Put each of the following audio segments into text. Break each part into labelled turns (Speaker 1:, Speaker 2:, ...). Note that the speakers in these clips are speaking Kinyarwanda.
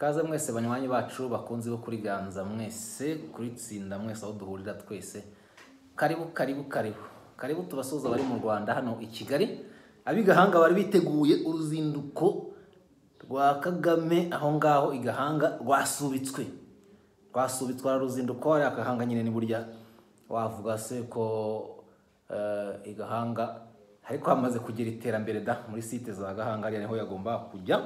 Speaker 1: Kaze mwese banywanyi bacu bakunze bo kuri Ganza mwese kuri Tsinda mwese aho duhurira twese. Karibu tubasoza bari mu Rwanda hano i Kigali. Abigahanga bari biteguye uruzinduko rwa Kagame aho ngaho igahanga rwasubitswe. Uruzinduko ari akahanga nyine ni burya wavuga se ko igahanga ariko hamaze kugira iterambere da muri site za gahanga ari niho yagomba kujya.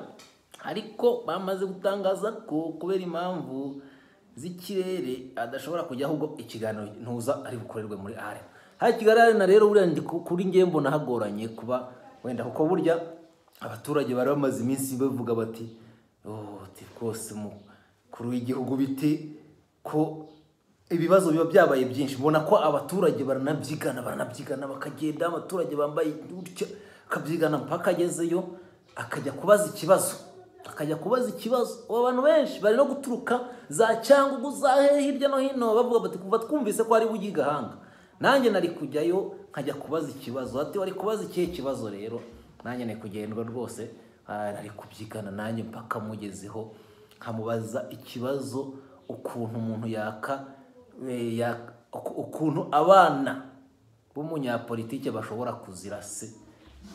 Speaker 1: Ariko bamaze gutangaza ko kubera impamvu z'ikirere adashobora kujya ahubwo ikiganiro ntuza ari bukorerwe muri are. Hari kigarare na rero buriya ndi kuri ngembo nahagoranye kuba wenda kuko burya abaturage bari bamaze iminsi bavuga bati rwose mukuru w'igihugu biti ko ibibazo biba byabaye byinshi. Mbona ko abaturage baranabyigana bakagenda abaturage bambaye gutya akabyigana mpaka agezeyo akajya kubaza ikibazo. Abantu benshi bari no guturuka za Cyangugu za hirya no hino bavuga bati kuva twumvise ko ari bugigahanga nanjye nari kujyayo nkajya kubaza ikibazo. Ati wari kubaza ikihe kibazo rero nanjye ne kugendwa rwose nari kubyigana nanjye mpaka mugezeho nkamubaza ikibazo ukuntu umuntu ukuntu abana b'umunyapolitike bashobora kuzira se,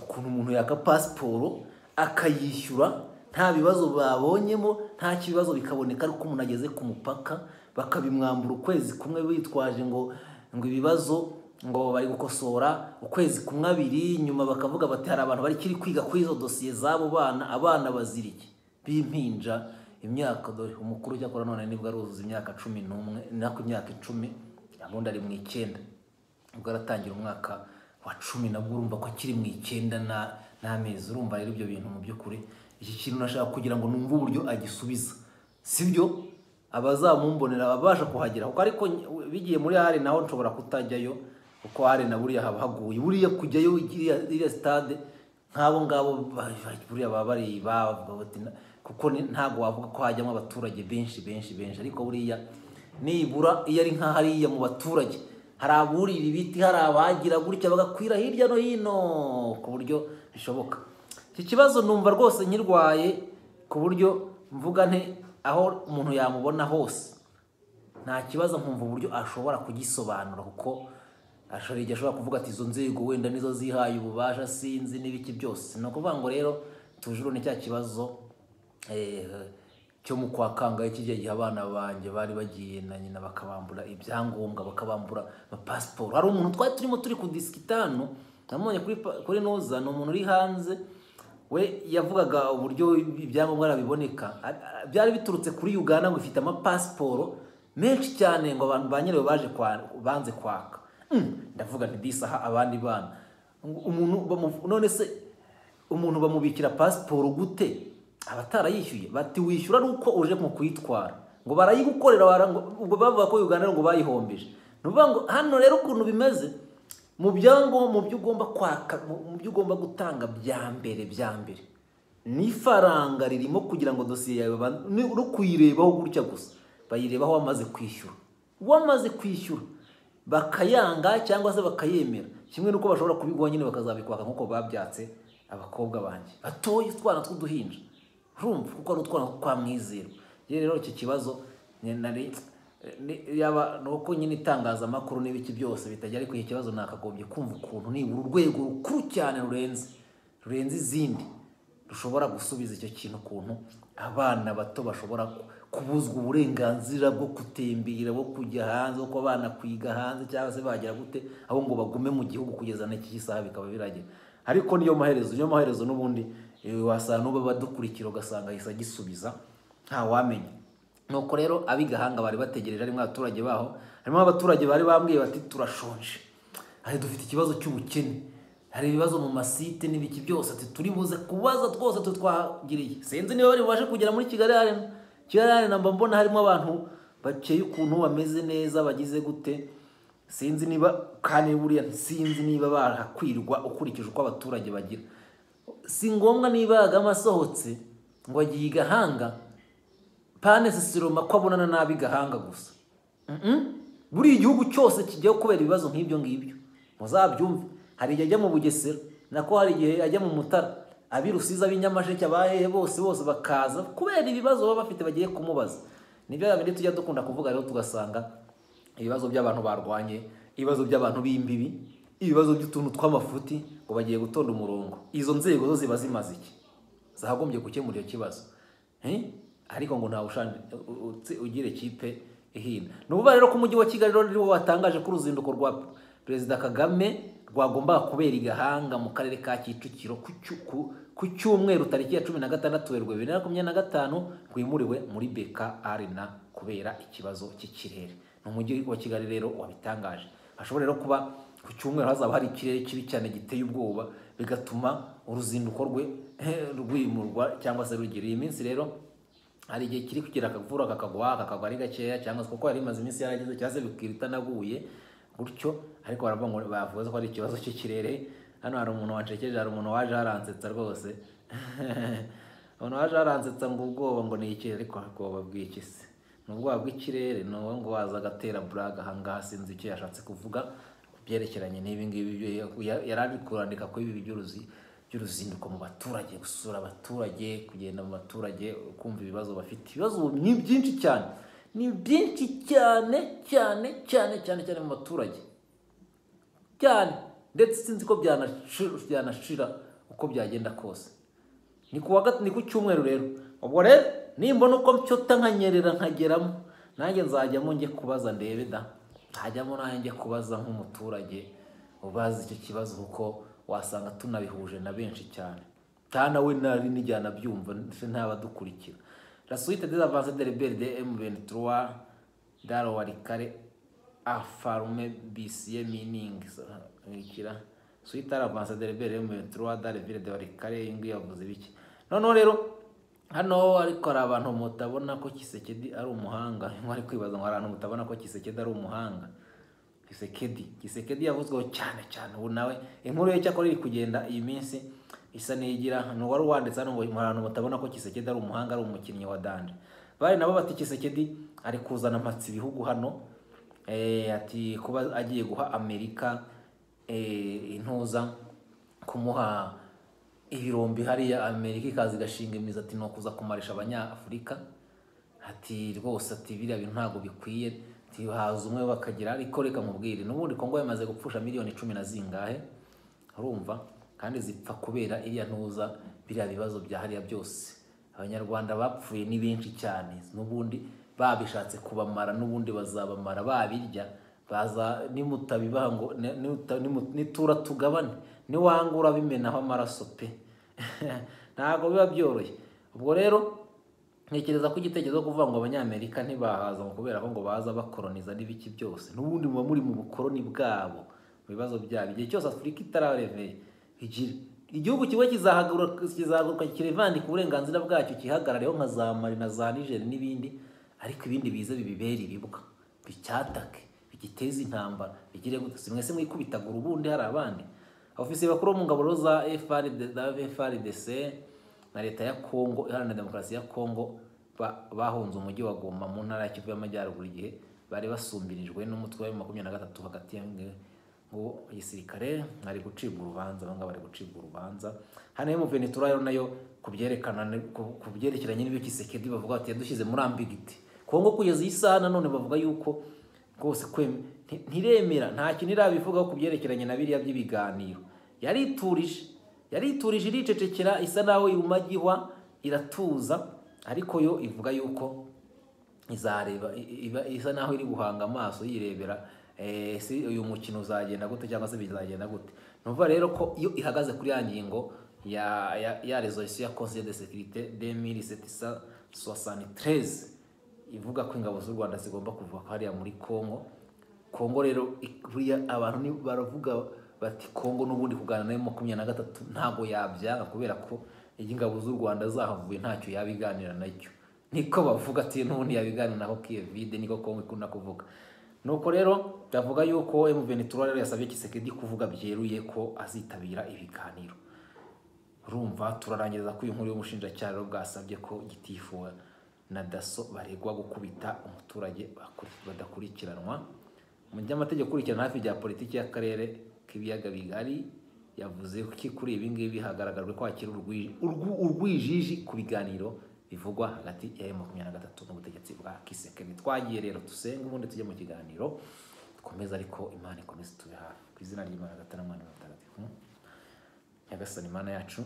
Speaker 1: ukuntu umuntu yaka pasiporo akayishyura nta bibazo babonyemo, nta kibazo bikaboneka ariko umuntu ageze ku mupaka bakabimwambura ukwezi kumwe bitwaje ngo ibibazo ngo bari gukosora ukwezi kumwe abiri nyuma bakavuga bati hari abantu bari kiri kwiga kuri izo dosiye zabo abana baziriki bimpinja imyaka dore umukuru cyakora none nibwo aruzuza imyaka 11 nako imyaka 10 yabundi ari mu 9 ubwo aratangira umwaka wa 10 nabwo urumva ko akiri mu 9 n'amezi. Urumva rero ibyo bintu mu byukuri iki kintu nashaka kugira ngo numve uburyo agisubiza sibyo abazamumbonera babasha kuhagera kuko ariko bigiye muri hare naho nshobora kutajyayo kuko hare na buriya habahaguye buriya kujyayo iriya stade nk'abo ngabo buriya babari bavuga bati kuko ntago wavuga ko hajyamo abaturage benshi ariko buriya nibura iyo ari nka hariya mu baturage hari aburira ibiti hari abagira gutya bagakwira hirya no hino ku buryo bishoboka. Iki kibazo numva rwose nyirwaye ku buryo mvuga nte aho umuntu yamubona hose nta kibazo nkumva uburyo ashobora kugisobanura kuko ashobora kuvuga ati izo nzego wenda nizo zihaye ububasha sinzi n'ibiki byose. No kuvuga ngo rero tujuru ni cya kibazo cyo mu kwakanga ikigiye abana banje bari bagiye na nyina bakabambura ibyangombwa bakabambura passport. Hari umuntu twari turimo turi ku diskitano namonye kuri noza no umuntu uri hanze we yavugaga uburyo ibyangombwa arabiboneka byari biturutse kuri Uganda ngo ifite passport menshi cyane ngo abantu banyerewe banze kwaka. Ndavuga nti disaha abandi bana umuntu none se umuntu bamubikira passport gute abatarayishyuye bati wishyura nuko uje mu kwitwara ngo barayigukorera ubwo bavuga ko Uganda ngo bayihombeje. Nuvuga ngo hano rero ukuntu bimeze mu byango mu byo ugomba kwaka mu byo ugomba gutanga bya mbere ni faranga ririmo kugira ngo dosiye yawe no kuyirebaho gutya gusa bayirebaho wamaze kwishyura bakayanga cyangwa se bakayemera kimwe nuko bashobora kubigwa nyine bakazabikwaka nkuko babyatse abakobwa banje batoye utwana tw'uduhinja urumva kuko ari utwana kwa mwizero. Rero iki kibazo nari yaba nuko nyine itangaza makuru n'ibiki byose bitajya ariko iki kibazo nakagombye kumva ukuntu ni urwego rukuru cyane rurenze izindi rushobora gusubiza icyo kintu ukuntu abana bato bashobora kubuzwa uburenganzira bwo kutembera bwo kujya hanze uko abana kwiga hanze cyangwa se bagira gute aho ngo bagume mu gihugu kugeza n'iki gisaha bikaba biragera. Ariko niyo maherezo n'ubundi wasanga n'uba badukurikira ugasanga yisa gisubiza nta wamenya. Nuko rero abigahanga bari bategereje arimo abaturage baho harimo abaturage bari bambwiye bati turashonje hari dufite ikibazo cy'ubukene hari ibibazo mu masite n'ibiki byose ati turi buze kubaza twose twagiriye sinzi niba bari bubashe kugera muri Kigali namba mbona harimo abantu bakeye ukuntu bameze neza bagize gute sinzi niba kandi buriya sinzi niba barakwirwa ukurikije uko abaturage bagira si ngombwa niba yagamasohotse ngo agiye igahanga pane sisiroma ko abonana nabi gahanga gusa buri igihugu cyose kigiye kubera ibibazo nk'ibyo ngibyo muzabyumve. Hari igihe ajya mu Bugesera nako hari igihe ajya mu Mutara abirusiza b'inyamasheke abahehe bose bakaza kubera ibibazo baba bafite bagiye kumubaza. Nibyo yabindi tujya dukunda kuvuga rero tugasanga ibibazo by'abantu barwanye, ibibazo by'abantu b'imbibi, ibibazo by'utuntu tw'amafuti ngo bagiye gutonda umurongo. Izo nzego zo ziba zimaze iki? Zahagombye gukemura iyo kibazo. Ariko ngo ntawe ugire kipe ihina. Nububa rero ko umujyi wa Kigali rero watangaje ko uruzinduko rwa Perezida Kagame rwagombaga kubera igahanga mu karere ka Kicukiro ku cyumweru tariki ya 16 Werurwe 2025 rwimuriwe muri BK Arena kubera ikibazo cy'ikirere. N'umujyi wa Kigali rero wabitangaje. Ashobora rero kuba ku cyumweru hazaba hari ikirere kibi cyane giteye ubwoba bigatuma uruzinduko rwe rwimurwa cyangwa se rugira. Iyi minsi rero hari igihe kiri kugira akavura kakagwa ari gakeya cyangwa se kuko hari imaze iminsi yarageze cyangwa se bikirita naguye gutyo, ariko baravuga ngo bavuze ko ari ikibazo cy'ikirere. Hano hari umuntu wacekeje, hari umuntu waje haransetsa rwose umuntu waje haransetsa ngo ubwoba ngo ni ikirere, ariko ubwoba bw'iki se? N'ubwoba bw'ikirere n'uwo ngo waza agatera buraga ahangaha, sinzi icyo yashatse kuvuga byerekeranye n'ibi ngibi. Yari kurandika ko ibi by'uruzinduko mu baturage, gusura abaturage, kugenda mu baturage, kumva ibibazo bafite. Ibibazo ni byinshi cyane, ni byinshi cyane mu baturage cyane, ndetse sinzi ko byanashira uko byagenda kose. Ni ku cyumweru rero. Ubwo rero nimbona uko mcyota nkanyerera nkageramo, nanjye nzajyamo njye kubaza ndebe da. Hajyamo nanjye kubaza nk'umuturage ubaza icyo kibazo, kuko wasanga tunabihuje na benshi cyane. Nawe nari nijyana byumva ntabadukurikira. La suite des avancées de rebelles de M23 dans Walikale Afarume Bisie Mining ikira suite avancée de rebelles M23 dans les villes de Walikale. Ingi yavuze biki none rero hano, ariko ari abantu mutabona ko Kisekedi ari umuhanga. Mwari kwibaza ngo abantu mutabona ko Kisekedi ari umuhanga. Kisekedi yavuzweho cyane ubu nawe inkuru ye cyakora iri kugenda iyi minsi isa nigira. No wari wanditse hano ngo abantu mutabona ko Kisekedi ari umuhanga, ari umukinnyi wa danje. Bari nabo bati Kisekedi ari kuzana amatsi ibihugu hano, ati kuba agiye guha Amerika intuza kumuha ibirombi hariya, Amerika ikazi gashinga imizi, ati no kuza kumarisha abanyafurika. Ati rwose ati biriya bintu ntago bikwiye, ati haza umwe bakagira. Ariko reka mubwire, n'ubundi Kongo yamaze gupfusha miliyoni 10 na zingahe, urumva, kandi zipfa kubera iriya ntuza biriya bibazo bya hariya byose. Abanyarwanda bapfuye ni benshi cyane, n'ubundi babishatse kubamara, n'ubundi bazabamara babirya. Baza nimutabibaha ngo nitura tugabane, niwangura bimenaho amaraso pe ntago biba byoroshye. Ubwo rero ntekereza ko igitekerezo kuvuga ngo abanyamerika ntibahaza kubera ko ngo baza bakoloniza n'ibiki byose, n'ubundi muba muri mu bukoloni bwabo, mu bibazo byabo. Igihe cyose Afurika itarareveye igihugu kimwe kizahaguruka kirevandika uburenganzira bwacyo, kihagarariyeho nka za Mali na za Niger n'ibindi, ariko ibindi bize bibibera ibibwa, bicyatake, bigiteza intambara, bigire gute. Mwese mwikubitagura ubundi hari abandi ofisi bakuru mu ngabo za FARDC na leta ya Kongo iharanira demokarasi ya Kongo bahunze umujyi wa Goma mu ntara ya Kivu y'Amajyaruguru, igihe bari basumbirijwe n'umutwe wa 23 hagati ngo igisirikare ari gucibwa urubanza. Banga bari gucibwa urubanza hano mu Venezuela nayo kubyerekeranye n'ibyo Kisekedi bavuga ati yadushyize muri ambiguity. Kongo kugeza isaha none bavuga yuko rwose ntiremera, nta kintu irabivugaho kubyerekeranye na biriya by'ibiganiro. Yariturije iricecekera, isa naho irumagihwa iratuza, ariko yo ivuga yuko izareba, isa naho iri guhanga amaso yirebera si uyu mukino uzagenda gute cyangwa se bizagenda gute. Numva rero ko iyo ihagaze kuri ya ngingo ya resolution ya Conseil de sécurité 2773 ivuga ko ingabo z'u Rwanda zigomba kuva hariya muri Kongo rero kuriya abantu baravuga bati Kongo n'ubundi kugana nayo 23 ntago yabyanga, kubera ko ingabo z'u Rwanda zahavuye ntacyo yabiganira nacyo. Niko bavuga ati n'ubundi yabiganira naho Kievide, niko Kongo ikunda kuvuga. Nuko rero bavuga yuko M23 rero yasabye Kisekedi kuvuga byeruye ko azitabira ibiganiro. Urumva turarangiriza ko inkuru y'umushinjacyaha bwasabye ko gitifuwa na daso baregwa gukubita umuturage badakurikiranwa mu by'amategeko kurikirana hafi bya politiki y'akarere k'ibiyaga bigari yavuze ko kuri ibi ngibi hagaragajwe kwakira urwijiji ku biganiro bivugwa hagati ya M23 n'ubutegetsi bwa Kisekedi. Twagiye rero dusenga ubundi tujye mu kiganiro dukomeza, ariko Imana ikomeze tube hafi ku izina ry'Imana Data na Mwana na Mutagatifu. Nyagasani Imana yacu,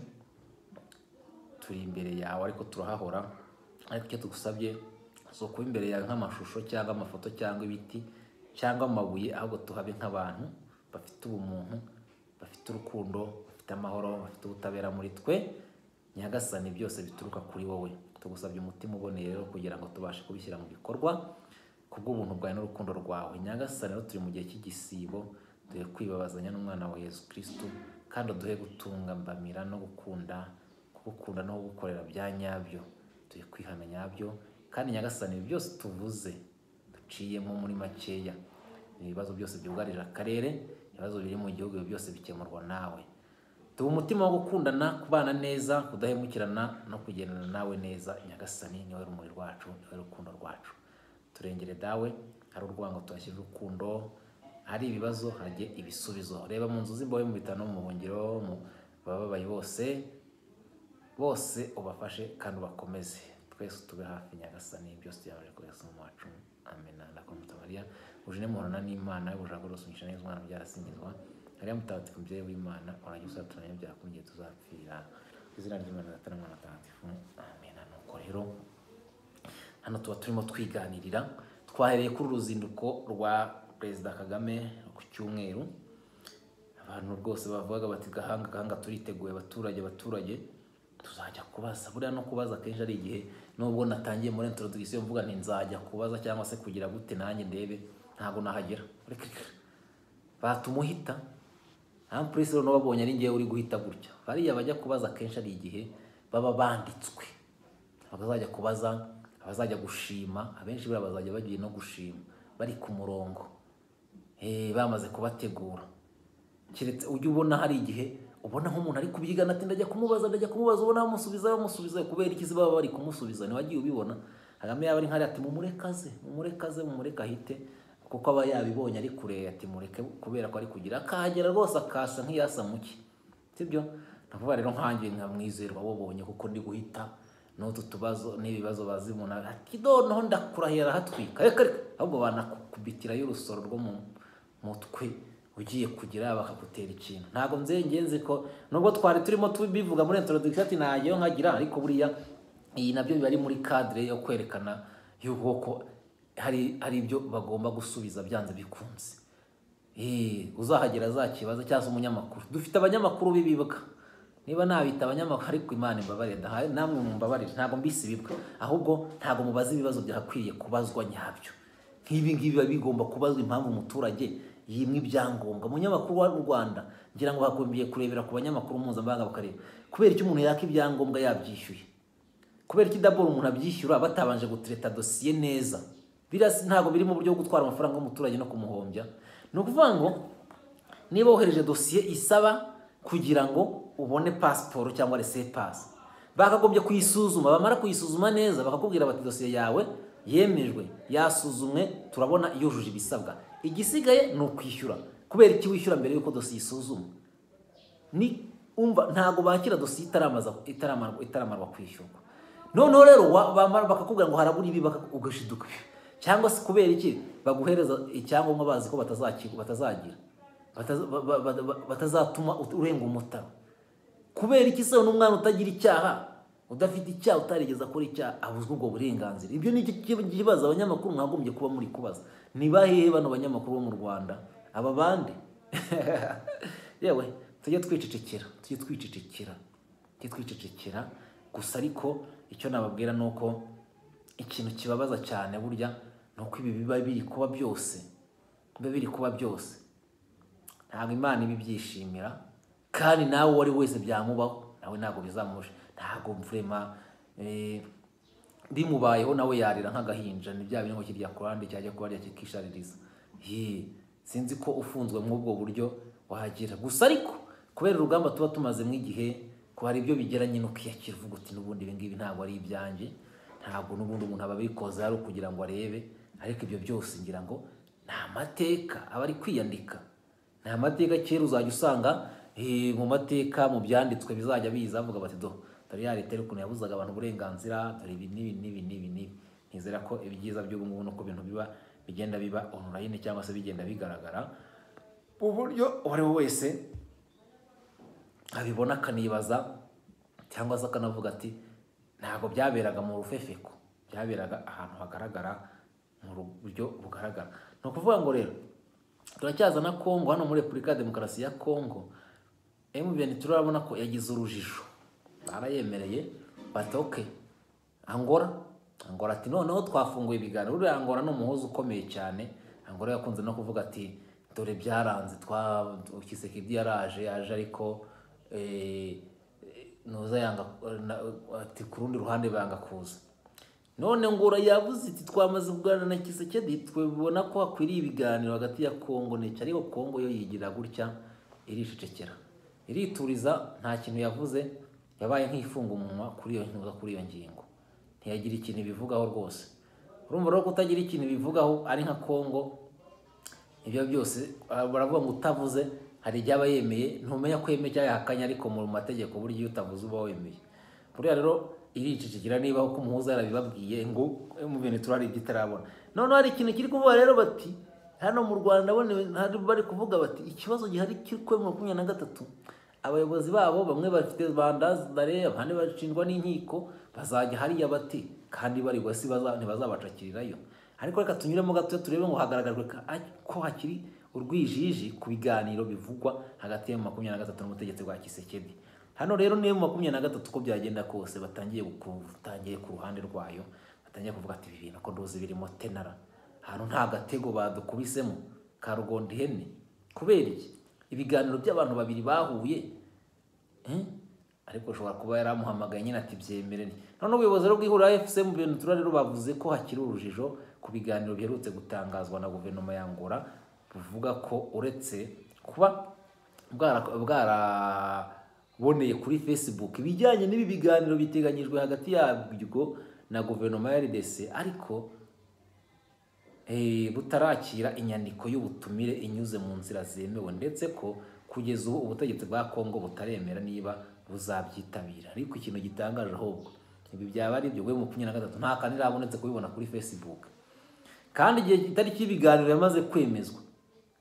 Speaker 1: turi imbere yawe ariko turahahora, ariko icyo tugusabye so kuba imbere yawe nk'amashusho cyangwa amafoto cyangwa ibiti cyangwa amabuye, ahubwo tuhabe nk'abantu bafite ubumuntu, bafite urukundo, bafite amahoro, bafite ubutabera muri twe. Nyagasani byose bituruka kuri wowe, tugusabye umutima uboneye rero kugira ngo tubashe kubishyira mu bikorwa kubw'ubuntu bwawe n'urukundo rwawe. Nyagasani rero turi mu gihe cy'igisibo, duhe kwibabazanya n'umwana wa Yesu Kristo, kandi duhe gutungambamira no gukunda no gukorera bya nyabyo, duhe kwihana nyabyo. Kandi Nyagasani byose tuvuze duciyemo muri makeya, ibibazo byose byugarije akarere, ibibazo biri mu gihugu byose bikemurwa nawe. Tuba umutima wo gukundana, kubana neza, kudahemukirana no kugendana nawe neza. Nyagasani niwe rumuri rwacu, niwe rukundo rwacu. Turengere dawe, hari urwango tuhashyira urukundo, hari ibibazo hajye ibisubizo. Reba mu nzu z'imbohe, mu bitano, mu buhungiro, mu bababaye bose ubafashe kandi ubakomeze. Twese tube hafi Nyagasani, byose byabaje kuri Yesu wacu. Amen. Ndakomeza Maria ujine muhorana n'Imana, y'ubujango rosumwisha neza umwana byarasingizwa. Mariya mutagatifu mubyeyi w'Imana, urajye usaturanya ibyaha ku gihe tuzapfira. Izina ry'Imana Data na Mwana na Mutagatifu. Amen. Nuko rero hano tuba turimo twiganirira, twahereye kuri uruzinduko rwa Perezida Kagame ku cyumweru. Abantu rwose bavugaga bati gahanga turiteguye, abaturage tuzajya kubaza. Buriya no kubaza kenshi ari igihe, nubwo natangiye muri introduction mvuga nti nzajya kubaza cyangwa se kugira gute nanjye ndebe, ntago nahagera. Batumuhita Amprise no babonye ari ngiye uri guhita gutya. Bariya bajya kubaza kenshi ari igihe baba banditswe, abazajya kubaza, abazajya gushima, abenshi bira bazajya bagiye no gushima bari ku murongo, bamaze kubategura. Kiretse ujye ubona hari igihe ubona nk'umuntu ari kubyigana ati ndajya kumubaza, ubona bamusubiza kubera ikizi baba bari kumusubiza. Ntiwagiye ubibona Kagame yaba ari nkari ati mumureka ahite, kuko aba yabibonye ari kure, ati mureke kubera ko ari kugira akahagera rwose akasa nk'iyasa muki. Sibyo navuga rero nkanjye nkamwizerwa wabonye kuko ndi guhita n'utu tubazo n'ibibazo bazimuna ati noneho ndakurahira hatwika, ahubwo banakubitira y'urusoro rwo mu mutwe ugiye kugira bakagutera ikintu. Ntago ngenzi ko nubwo twari turimo tubivuga muri introduction ati nagiye nkagira, ariko buriya iyi nabyo bari muri cadre yo kwerekana yuko hari ibyo bagomba gusubiza byanze bikunze. Uzahagera zakibaza cyangwa umunyamakuru. Dufite abanyamakuru bibibwa, niba nabita abanyamakuru ariko Imana imbabarire, namwe mumbabarire, ntago mbisi bibwa, ahubwo ntago mubaza ibibazo byakwiye kubazwa nyabyo. Nk'ibi ngibi bigomba kubazwa impamvu umuturage yimwe ibyangombwa. Umunyamakuru wa Rwanda ngira ngo hakombiye kurebera ku banyamakuru mpuzamahanga bakareba kubera icyo umuntu yaka ibyangombwa yabyishyuye, kubera iki daboro umuntu abyishyura batabanje gutreta dosiye neza. Birasi ntago biri mu buryo bwo gutwara amafaranga y'umuturage no kumuhombya. No kuvuga ngo niba wohereje dosiye isaba kugira ngo ubone passport cyangwa laissez passer, bakagombye kuyisuzuma, bamara kuyisuzuma neza bakakubwira bati dosiye yawe yemejwe, yasuzumwe, turabona yujuje ibisabwa, igisigaye no kwishyura. Kubera iki wishyura mbere yuko dosiye isuzuma? Ni umva ntago bakira dosiye itaramarwa kwishyurwa. Noneho rero bamara bakakubwira ngo harabura ibi ugashiduka. Cyangwa se kubera iki baguhereza icyangombwa bazi ko batazatuma urenga umutaro. Kubera iki se n'umwana utagira icyaha, udafite icyaha, utarigeza kuri icyaha abuzwa ubwo burenganzira? Ibyo ni ikibazo abanyamakuru mwagombye kuba muri kubaza. Niba hehe bano banyamakuru bo mu Rwanda aba bandi? Yewe tujye twicecekera gusa. Ariko icyo nababwira nuko ikintu kibabaza cyane burya nuko ibi biba biri kuba byose, ntabwo Imana ibibyishimira, kandi nawe wari wese byamubaho nawe ntabwo bizamusha. Ntabwo mvrema bimubayeho nawe yarira nk'agahinja, ni bya bintu kirya kurande cyajya kubarya kikishaririza. Sinzi ko ufunzwe mu ubwo buryo wahagira gusa, ariko kubera urugamba tuba tumaze mu igihe ko hari ibyo bigeranye no kwiyakira, uvuga uti n'ubundi ibi ngibi ntabwo ari ibyanjye, ntabwo n'ubundi umuntu aba abikoze ari kugira ngo arebe. Ariko ibyo byose ngira ngo nta mateka aba ari kwiyandika, nta mateka. Kera uzajya usanga mu mateka mu byanditswe bizajya biza avuga bati dore ya leta ukuntu yabuzaga abantu uburenganzira, dore ibi n'ibi. Nizera ko ibyiza by'ubu ngubu nuko ibintu bigenda biba online cyangwa se bigenda bigaragara mu buryo uwo ari we wese abibona akanibaza cyangwa se akanavuga ati ntabwo byaberaga mu rufefeko, byaberaga ahantu hagaragara mu buryo bugaragara. Ni ukuvuga ngo rero turacyaza na Kongo hano muri Repubulika ya Demokarasi ya Kongo. M23 turabona ko yagize urujijo, barayemereye batoke Angola ati noneho twafunguye ibiganiro. Uriya Angola ni umuhuza ukomeye cyane. Angola yakunze no kuvuga ati dore byaranze Tshisekedi yaje ariko nuza yanga ati ku rundi ruhande banga kuza. None Angola yavuze iti twamaze kuganira na Tshisekedi, twebona ko hakwiriye ibiganiro hagati ya Kongo n'icyo, ariko Kongo yo yigira gutya iricecekera, irituriza, nta kintu yavuze, yabaye nk'ifunga umunwa kuri iyo ngingo, ntiyagira ikintu bivugaho rwose. Urumva rero kutagira ikintu bivugaho ari nka Kongo, ibyo byose baravuga ngo utavuze hari ibyaba yemeye, ntumenya ko yemeye cyangwa yahakanye, ariko mu mategeko buryo iyo utavuze uba wemeye. Buriya rero iricecekera niba ko umuhuza yarabibabwiye ngo M23 ari igitarabona. None hari ikintu kiri kuvuga rero bati hano mu Rwanda bari kuvuga bati ikibazo gihari kiri mu 23, abayobozi babo bamwe bafite bandazi dare, abandi bacindwa n'inkiko, bazajya hariya bati kandi bari gwasi ntibazabacakirirayo. Ariko reka tunyuremo gato turebe ngo hagaragajwe ko hakiri urwijiji ku biganiro bivugwa hagati ya 23 n'umutegetsi wa Tshisekedi. Hano rero niyo 23 uko byagenda kose batangiye ku ruhande rwayo, batangiye kuvuga ati ibi bintu ko ndozi birimo tenara, hano nta gatego badukubisemo ka rugondi hene. Kubera iki ibiganiro by'abantu babiri bahuye, ariko ushobora kuba yaramuhamagaye nyine ati byemerere. None ubuyobozi rero bw'ihuriro FC mu bintu rero bavuze ko hakiri urujijo ku biganiro biherutse gutangazwa na guverinoma ya Angola, buvuga ko uretse kuba bwaraboneye kuri Facebook ibijyanye n'ibi biganiro biteganyijwe hagati yabwo na guverinoma ya RDC, ariko butarakira inyandiko y'ubutumire inyuze mu nzira zemewe, ndetse ko kugeza ubu ubutegetsi bwa Kongo butaremera niba buzabyitabira. Ariko ikintu gitangaje ahubwo ibi byaba ari byo we mu 23 nta kandi rabonetse kubibona kuri Facebook, kandi igihe itariki y'ibiganiro yamaze kwemezwa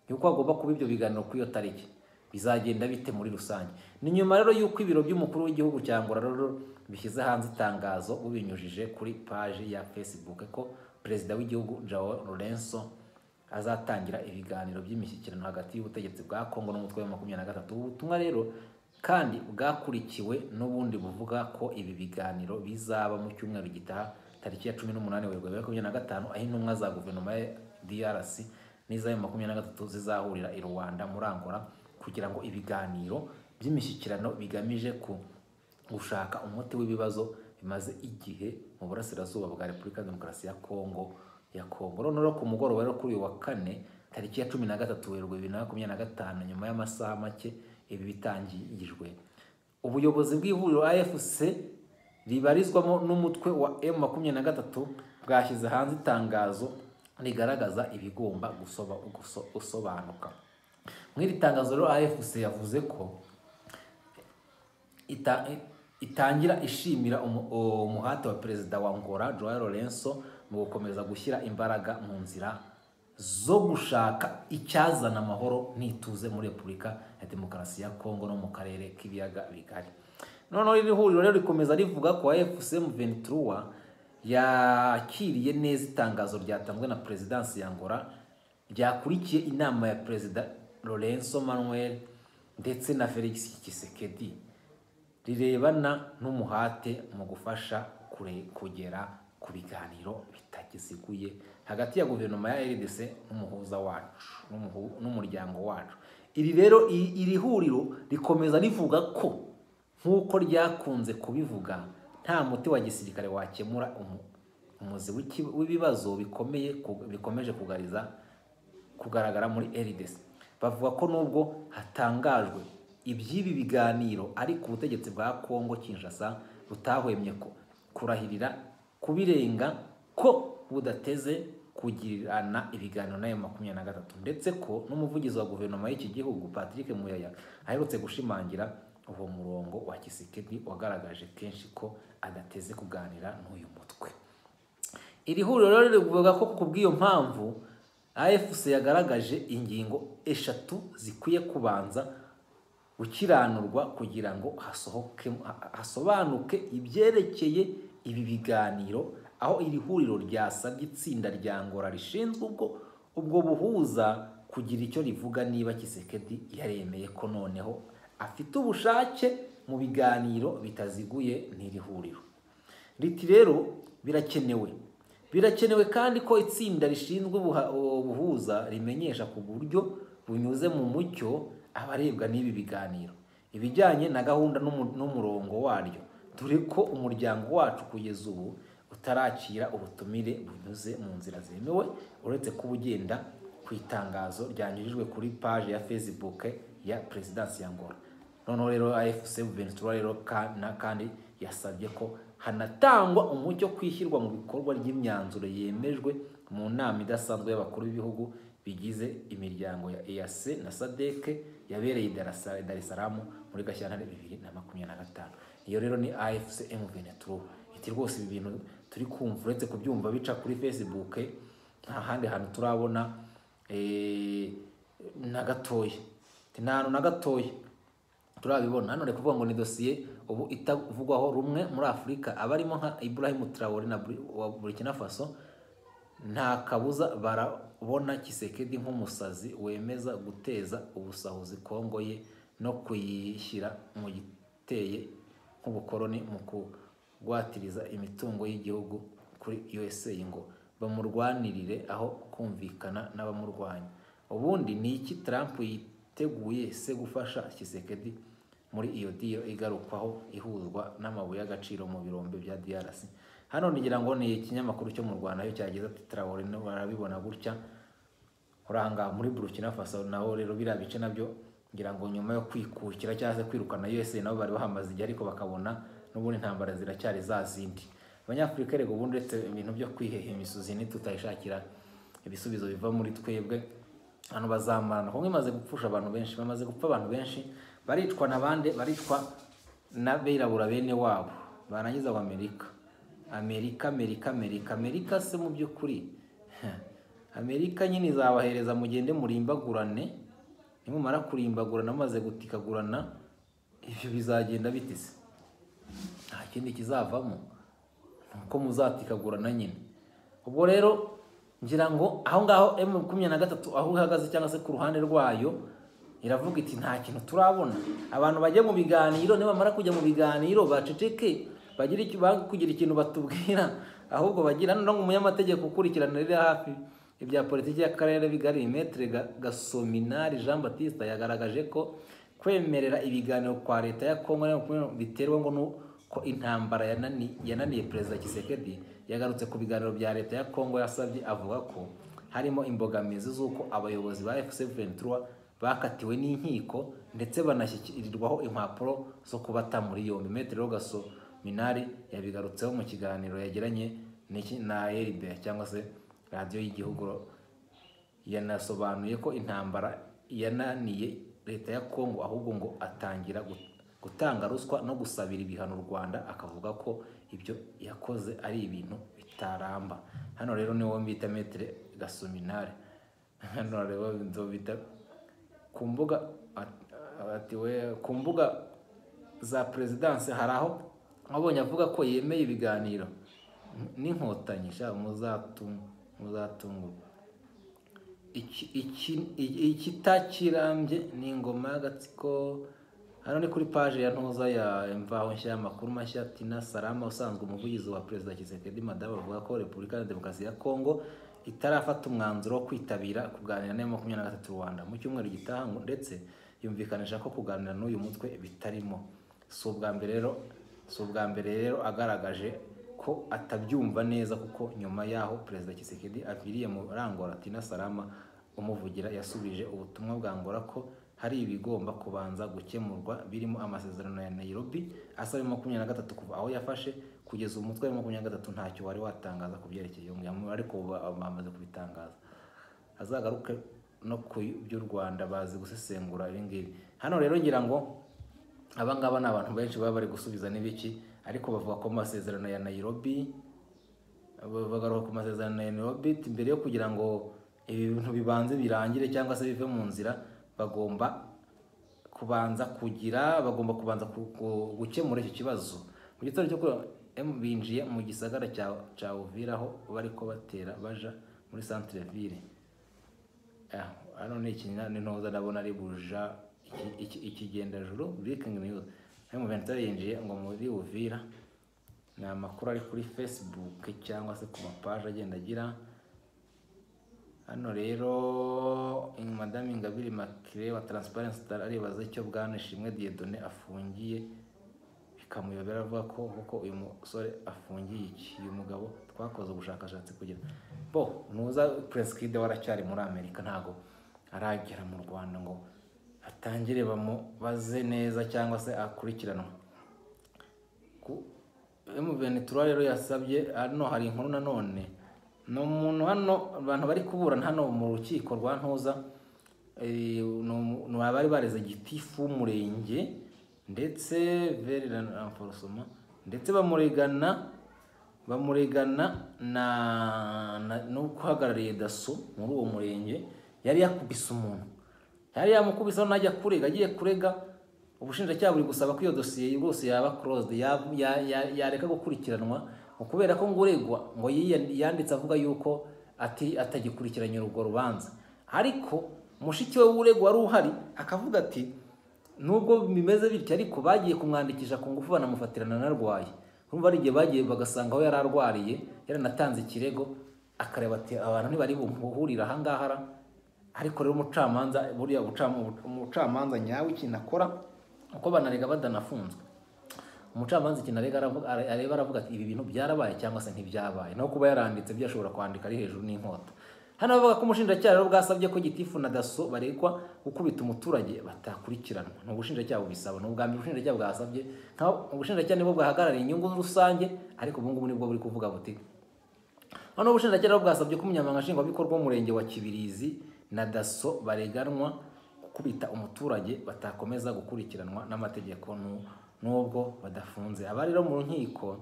Speaker 1: yuko agomba kuba ibyo biganiro kuri iyo tariki, bizagenda bite muri rusange. Ni nyuma rero yuko ibiro by'umukuru w'igihugu cya Angola rero bishyize hanze itangazo ubinyujije kuri page ya Facebook ko perezida w'igihugu Joao Lourenço azatangira ibiganiro by'imishyikirano hagati y'ubutegetsi bwa Kongo n'umutwe wa 23. Ubutumwa rero kandi bwakurikiwe n'ubundi buvuga ko ibi biganiro bizaba mu cyumweru gitaha tariki ya 18 Werurwe 2025, aho intumwa za guverinoma ya DRC n'iza 23 zizahurira i Rwanda muri Angola kugira ngo ibiganiro by'imishyikirano bigamije gushaka umuti w'ibibazo bimaze igihe mu burasirazuba bwa Repubulika ya Demokarasi ya Kongo. None ku mugoroba rero kuri uyu wa 4 tariki ya 13 Werurwe 2025, nyuma y'amasaha make ibi bitangijwe, ubuyobozi bw'ihuriro AFC ribarizwamo n'umutwe wa M23 bwashyize hanze itangazo rigaragaza ibigomba gusobanuka. Mw'iri tangazo rero AFC yavuze ko itangira ishimira umuhate wa perezida wa Angola Joao Lourenço mu gukomeza gushyira imbaraga mu nzira zo gushaka icyazana amahoro n'ituze muri Repubulika ya Demokarasi ya Kongo no mu karere k'ibiyaga bigari. None iri huriro rero rikomeza rivuga ko AFC M23 yakiriye neza itangazo ryatanzwe na Presidansi ya Angola, ryakurikiye inama ya Perezida Lourenço Manuel ndetse na Felix Tshisekedi rirebana n'umuhate mu gufasha kugera ku biganiro bitagiziguye hagati ya guverinoma ya RDC n'umuhuza wacu n'umuryango wacu. Iri rero iri huriro rikomeza rivuga ko nk'uko ryakunze kubivuga nta muti wa gisirikare wakemura umuzi w'ibibazo bikomeje kugaragara muri RDC. Bavuga ko nubwo hatangajwe iby'ibi biganiro, ariko ubutegetsi bwa Kongo Kinshasa butahwemye kurahirira kubirenga ko budateze kugirana ibiganiro na M23, ndetse ko n'umuvugizi wa guverinoma y'iki gihugu Patrick Muyaya aherutse gushimangira uwo murongo wa Tshisekedi wagaragaje kenshi ko adateze kuganira n'uyu mutwe. Iri huriro rero rivuga ko kubw'iyo mpamvu AFC yagaragaje ingingo 3 zikwiye kubanza gukiranurwa kugira ngo hasobanuke ibyerekeye ibi biganiro, aho iri huriro ryasabye itsinda rya Angola rishinzwe ubwo buhuza kugira icyo rivuga niba Tshisekedi yaremeye ko noneho afite ubushake mu biganiro bitaziguye n'iri huriro. Riti rero birakenewe kandi ko itsinda rishinzwe ubuhuza rimenyesha ku buryo bunyuze mu mucyo abarebwa n'ibi biganiro ibijyanye na gahunda n'umurongo waryo, dore ko umuryango wacu kugeza ubu utarakira ubutumire bunyuze mu nzira zemewe, uretse ko ugenda ku itangazo ryanyujijwe kuri page ya Facebook ya Presidence ya Angola. Noneho rero AFC M23 rero kandi yasabye ko hanatangwa umucyo kwishyirwa mu bikorwa ry'imyanzuro yemejwe mu nama idasanzwe y'abakuru b'ibihugu bigize imiryango ya EAC na SADC yabereye Dar es Salaam muri Gashyantare 2025. Iyo rero ni AFC M23. Iti rwose ibi bintu turi kumva uretse kubyumva bica kuri Facebook, nta handi hantu turabona na gatoya turabibona. Hano reka kuvuga ngo ni dossier ubu itavugwaho rumwe muri Afrika, abarimo nka Ibrahim Traoré wa Burkina Faso. Nta kabuza barabona Tshisekedi nk'umusazi wemeza guteza ubusahuzi Kongo ye no kuyishyira mu giteye nk'ubukoroni mu kugwatiriza imitungo y'igihugu kuri USA ngo bamurwanirire aho kumvikana n'abamurwanya. Ubundi ni iki Trump yiteguye se gufasha Tshisekedi muri iyo deal igarukwaho ihuzwa n'amabuye y'agaciro mu birombe bya DRC? Hano nigira ngo ni ikinyamakuru cyo mu Rwanda yo cyagize ati Traoré no barabibona gutya. Uranga muri Burkina Faso naho rero birabice nabyo ngira ngo nyuma yo kwikukira cyangwa se kwirukana USA nabo bari bahamaze igihe, ariko bakabona n'ubundi intambara ziracyari zazindi. Abanyafrika rego ubundi uretse ibintu byo kwiheha imisozi nitutayishakira ibisubizo biva muri twebwe, hano bazamana kumwe maze gupfusha abantu benshi, bamaze gupfa abantu benshi, baricwa nabande, baricwa n'abirabura bene wabo barangiza wa Amerika se mu by'ukuri Amerika nyine izabahereza mugende murimbagurane, nimumara kurimbagurana maze gutikagurana ibyo bizagenda bitise, nta kindi kizavamo nuko muzatikagurana nyine. Ubwo rero ngira ngo aho ngaho M23 aho ihagaze cyangwa se ku ruhande rwayo iravuga iti nta kintu turabona. Abantu bajye mu biganiro, nibamara kujya mu biganiro baceceke, kugira ikintu batubwira, ahubwo bagira no umunyamategeko ukurikiranira hafi ibya politiki y'akarere bigari Maître Gasominari Jean Baptiste yagaragaje ko kwemerera ibiganiro kwa leta ya Kongo biterwa ngo nuko intambara yananiye Perezida Tshisekedi. Yagarutse ku biganiro bya leta ya Kongo yasabye, avuga ko harimo imbogamizi z'uko abayobozi ba FC23 bakatiwe n'inkiko ndetse banashyikirirwaho impapuro zo kubata muri yombi. Maître Gasominari yabigarutseho mu kiganiro yagiranye na RBA cyangwa se radio y'igihugu. Yanasobanuye ko intambara yananiye leta ya Kongo ahubwo ngo atangira gutanga ruswa no gusabira ibihano u Rwanda, akavuga ko ibyo yakoze ari ibintu bitaramba. Hano rero niwo mbita Maître Gasominari. Hano rero nzobita kumbuga kumbuga za Presidence haraho abonye avuga ko yemeye ibiganiro n'inkotanyi sha muzatungu ikitakirambye ni ingoma y'agatsiko. Hano ni kuri page ya ntuza ya Imvaho Nshya y'amakuru mashya. Tina Salama usanzwe umuvugizi wa Perezida Tshisekedi Madame avuga ko Repubulika ya Demokarasi ya Kongo itarafata umwanzuro wo kwitabira kuganira na M23 Rwanda mu cyumweru gitaha, ndetse yumvikanisha ko kuganira n'uyu mutwe bitarimo. Si ubwa mbere rero agaragaje ko atabyumva neza, kuko nyuma yaho Perezida Tshisekedi aviriye mu Angola, Tina Salama umuvugira yasubije ubutumwa bwa Angola ko hari ibigomba kubanza gukemurwa birimo amasezerano ya Nairobi asaba M23 kuva aho yafashe kugeza umutwe wa 23 ntacyo wari watangaza ku byerekeye ariko bamaze kubitangaza. Azagaruke no ku by'u Rwanda bazi gusesengura ibingibi. Hano rero ngira ngo abangaba ni abantu benshi baba bari gusubiza n'ibiki, ariko bavuga ko amasezerano ya Nairobi bagaruka ku masezerano ya Nairobi mbere yo kugira ngo ibi bintu bibanze birangire cyangwa se bive mu nzira, bagomba kubanza gukemura icyo kibazo. Mu gitondo cyo binjiye mu gisagara cya Uvira aho bari ko batera baja muri centre ville. Hano ni ntoza ndabona ari buja ikigendajuru breaking news. M23 yinjiye ngo muri Uvira. Ni amakuru ari kuri Facebook cyangwa se ku mapaje agenda agira. Hano rero Madame Ingabire Makire wa Transparency aribaza icyo Bwana Ishimwe Dieudonné afungiye, bikamuyobera avuga ko uyu musore afungiye iki. Uyu mugabo twakoze ubushakashatsi kugira nuza Prince Kid waracyari muri Amerika, ntago aragera mu Rwanda ngo atangire bamubaze neza cyangwa se akurikiranwa. M23 rero yasabye, hano hari inkuru nanone no muntu hano abantu bari kuburana hano mu rukiko rwa Ntuza, no abari bareze gitifu w'umurenge ndetse enforcement ndetse bamuregana no guhagarariye daso muri uwo murenge. Yari yakubise umuntu, yari yamukubise najya kurega, agiye kurega ubushinjacyaha buri gusaba ko iyo dosiye rwose yaba closed, yareka gukurikiranwa kubera ko nguregwa ngo yanditse avuga yuko atagikurikiranye urwo rubanza. Ariko mushiki we w'uregwa wari uhari akavuga ati nubwo bimeze bityo ariko bagiye kumwandikisha ku ngufu banamufatirana narwaye. Urumva ari igihe bagiye bagasanga aho yari arwariye, yaranatanze ikirego, akareba ati abantu ntibari buhurira ahangaha. Ariko rero umucamanza buriya umucamanza nyawe ikintu akora uko banarega badanafunzwe, umucamanza ikintu areba aravuga ati ibi bintu byarabaye cyangwa se ntibyabaye, no kuba yaranditse byashobora kwandika ari hejuru n'inkota. Hano bavuga ko umushinjacyaha rero bwasabye ko gitifu na daso barekwa gukubita umuturage batakurikiranwa. Ni ubushinjacyaha bubisaba, ni ubwambere ubushinjacyaha bwasabye, ubushinjacyaha nibwo bwahagarariye inyungu rusange, ariko ubu ngubu nibwo buri kuvuga buti hano ubushinjacyaha bwasabye ko umunyamabanga nshingwabikorwa w'umurenge wa Kibirizi na daso bareganwa gukubita umuturage batakomeza gukurikiranwa n'amategeko nubwo badafunze. Abari rero mu nkiko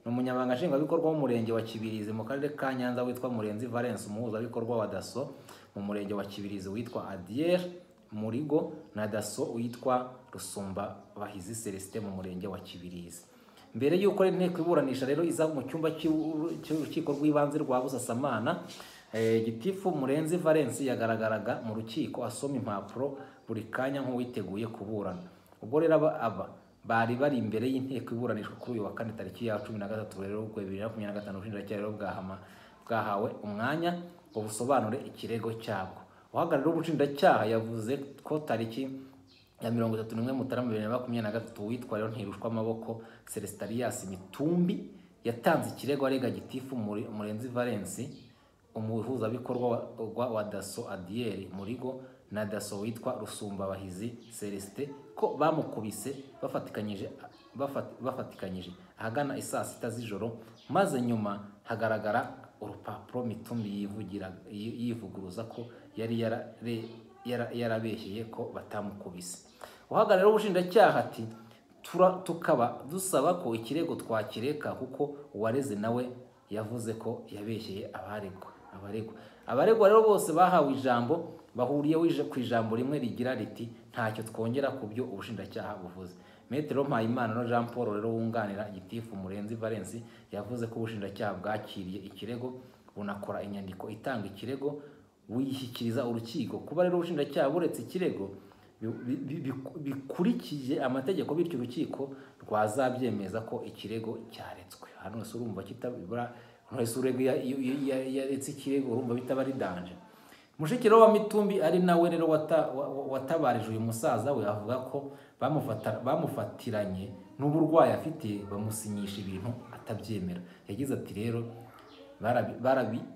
Speaker 1: ni umunyamabanga nshingwabikorwa w'umurenge wa Kibirizi mu karere ka Nyanza witwa Murenzi Valence, umuhuzabikorwa wa daso mu murenge wa Kibirizi witwa Adier Murigo, na daso witwa Rusumba Bahizi Celestin mu murenge wa Kibirizi. Mbere y'uko inteko iburanisha rero iza mu cyumba cy'urukiko rw'ibanze rwa Busasamana, gitifu Murenzi Valence yagaragaraga mu rukiko asoma impapuro buri kanya nk'uwiteguye kuburana. Ubwo rero bari bari imbere y'inteko iburanishwa kuri uyu wa kane tariki ya 13 rero 2025. Ubushinjacyaha rero bwahawe umwanya ngo busobanure ikirego cyabwo. Uhagarariye ubushinjacyaha yavuze ko tariki ya 31 Mutarama 2023 witwa rero Ntirushwa Amaboko Celestarias Mitumbi yatanze ikirego arega gitifu Murenzi Valence, umuhuzabikorwa wa daso Adier Murigo na daso witwa Rusumba Bahizi Celestin ko bamukubise bafatikanyije ahagana isaa 6 z'ijoro, maze nyuma hagaragara urupapuro Mitumbi yivuguruza ko yari yarabeshyeye ko batamukubise. Uhagarariye ubushinjacyaha ati tukaba dusaba ko ikirego twakireka kuko uwareze nawe yavuze ko yabeshyeye abaregwa rero bose bahawe ijambo bahuriye ku ijambo rimwe rigira riti ntacyo twongera ku byo ubushinjacyaha buvuze. Metero Mpayimana no Jean Paul rero wunganira gitifu Murenzi Valence yavuze ko ubushinjacyaha bwakiriye ikirego bunakora inyandiko itanga ikirego wishyikiriza urukiko. Kuba rero ubushinjacyaha buretse ikirego bikurikije amategeko, bityo urukiko rwazabyemeza ko ikirego cyaretswe. Hano se urumva kitabibura ntwese urego yaretse ikirego, urumva bitaba ari danje. Mushikiro wa Mitumbi ari nawe rero watabarije uyu musaza we avuga ko bamufatiranye n'uburwayi afite bamusinyisha ibintu atabyemera. Yagize ati rero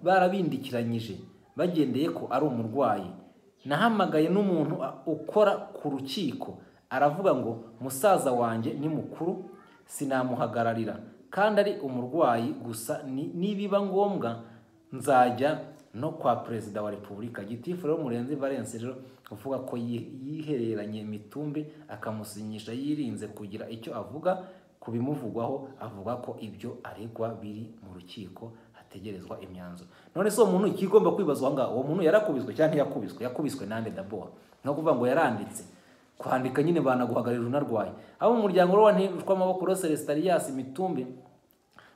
Speaker 1: barabindikiranyije bagendeye ko ari umurwayi. Nahamagaye n'umuntu ukora ku rukiko aravuga ngo musaza wanjye ni mukuru sinamuhagararira kandi ari umurwayi gusa, nibiba ngombwa nzajya no kwa perezida wa repubulika. Gitifu rero Murenzi Valens rero uvuga ko yihereranye Mitumbi akamusinyisha yirinze kugira icyo avuga kubimuvugwaho, avuga ko ibyo aregwa biri mu rukiko hategerezwa imyanzuro. None so umuntu ikigomba kwibazwa ngaho, uwo muntu yarakubiswe cyangwa ntiyakubiswe? Yakubiswe nande d'abord? No kuvuga ngo yaranditse, kwandika nyine banaguhagarira unarwaye. Abo mu muryango wa Ntishwamaboko Celestarias Mitumbi